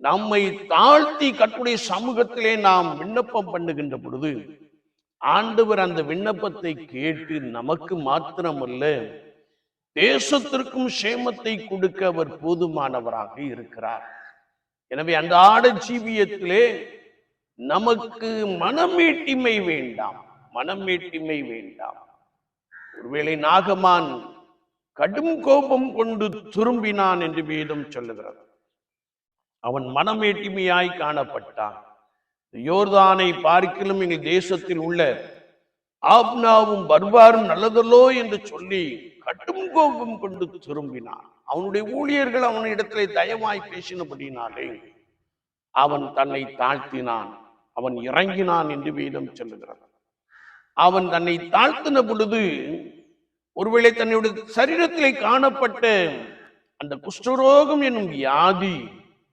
நம்மை தாழ்த்தி கர்த்தருடைய சமூகத்திலே நாம் விண்ணப்பம் பண்ணுகின்ற பொழுது ஆண்டவர் அந்த விண்ணப்பத்தை கேட்டு நமக்கு மாத்திரமல்ல தேசத்திற்கும் சேமத்தை கொடுக்க அவர் போதுமானவராக இருக்கிறார். எனவே அன்றாட ஜீவியத்திலே நமக்கு மனமேட்டிமை வேண்டாம், மனமேட்டிமை வேண்டாம். ஒருவேளை நாகமான் கடும் கோபம் கொண்டு திரும்பினான் என்று வேதம் சொல்லுகிறது. அவன் மனமேட்டிமையாய் காணப்பட்டான். யோர்தானை பார்க்கிலும் எங்கள் தேசத்தில் உள்ள ஆப்னாவும் பர்பாரும் நல்லதல்லோ என்று சொல்லி கடும் கோபம் கொண்டு திரும்பினான். அவனுடைய ஊழியர்கள் அவனிடத்திலே தயவாய் பேசினபடினாலே அவன் தன்னை தாழ்த்தினான், அவன் இறங்கினான் என்று வேதம் சொல்லுகிறது. அவன் தன்னை தாழ்த்தின பொழுது ஒருவேளை தன்னுடைய சரீரத்திலே காணப்பட்ட அந்த குஷ்டரோகம் என்னும் வியாதி